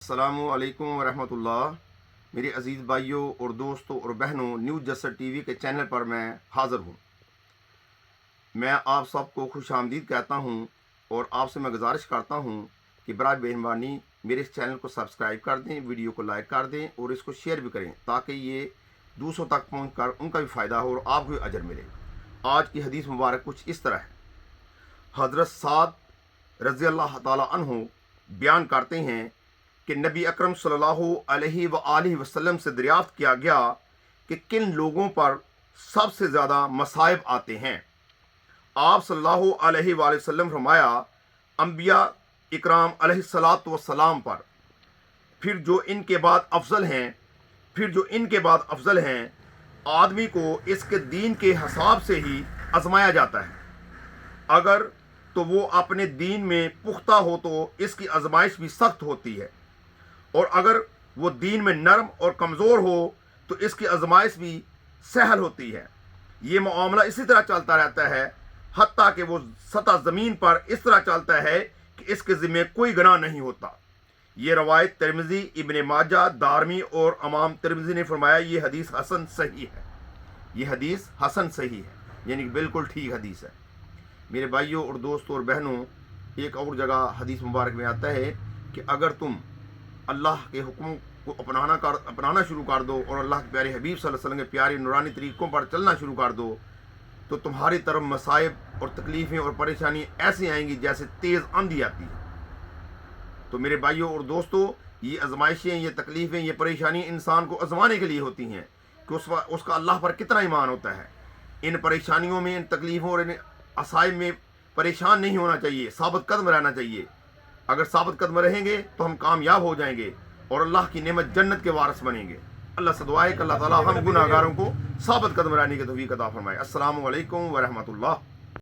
अस्सलामु अलैकुम वरहमतुल्लाह। मेरे अज़ीज़ भाइयों और दोस्तों और बहनों, न्यूज़ जसर टीवी के चैनल पर मैं हाज़िर हूँ। मैं आप सबको खुश आमदीद कहता हूँ और आपसे मैं गुजारिश करता हूँ कि बराए मेहरबानी मेरे इस चैनल को सब्सक्राइब कर दें, वीडियो को लाइक कर दें और इसको शेयर भी करें ताकि ये दूसरों तक पहुँच कर उनका भी फ़ायदा हो और आपको भी अजर मिले। आज की हदीस मुबारक कुछ इस तरह है। हज़रत साद रज़ी अल्लाह ताला अन्हु बयान करते हैं कि नबी अकरम सल्लल्लाहु अलैहि वसल्लम से दरियाफ्त किया गया कि किन लोगों पर सबसे ज़्यादा मसाइब आते हैं। आप सल्लल्लाहु अलैहि वसल्लम फरमाया, अंबिया इकराम अलैहिस्सलातु वस्सलाम पर, फिर जो इनके बाद अफजल हैं, आदमी को इसके दीन के हिसाब से ही आजमाया जाता है। अगर तो वो अपने दीन में पुख्ता हो तो इसकी आजमाइश भी सख्त होती है, और अगर वो दीन में नरम और कमज़ोर हो तो इसकी आजमाइश भी सहल होती है। ये मामला इसी तरह चलता रहता है हत्ता कि वो सतह ज़मीन पर इस तरह चलता है कि इसके ज़िम्मे कोई गुनाह नहीं होता। ये रवायत तिरमिज़ी, इब्ने माजा, दारमी और इमाम तिरमिज़ी ने फरमाया ये हदीस हसन सही है। ये हदीस हसन सही है, यानी कि बिल्कुल ठीक हदीस है। मेरे भाइयों और दोस्तों और बहनों, एक और जगह हदीस मुबारक में आता है कि अगर तुम अल्लाह के हुक्म को अपनाना शुरू कर दो और अल्लाह के प्यारे हबीब सल्लल्लाहु अलैहि वसल्लम के प्यारे नूरानी तरीक़ों पर चलना शुरू कर दो तो तुम्हारी तरफ मसाइब और तकलीफ़ें और परेशानी ऐसी आएंगी जैसे तेज़ आंधी आती है। तो मेरे भाइयों और दोस्तों, ये आजमाइशें, ये तकलीफ़ें, ये परेशानी इंसान को आजमाने के लिए होती हैं कि उसका अल्लाह पर कितना ईमान होता है। इन परेशानियों में, इन तकलीफ़ों और इन असाइब में परेशान नहीं होना चाहिए, साबित कदम रहना चाहिए। अगर साबित कदम रहेंगे तो हम कामयाब हो जाएंगे और अल्लाह की नेमत जन्नत के वारिस बनेंगे। अल्लाह से दुआ है कि अल्लाह ताला हम गुनाहगारों को साबित कदम रहने की तौफीक अता फरमाए। अस्सलामु अलैकुम व रहमतुल्लाह।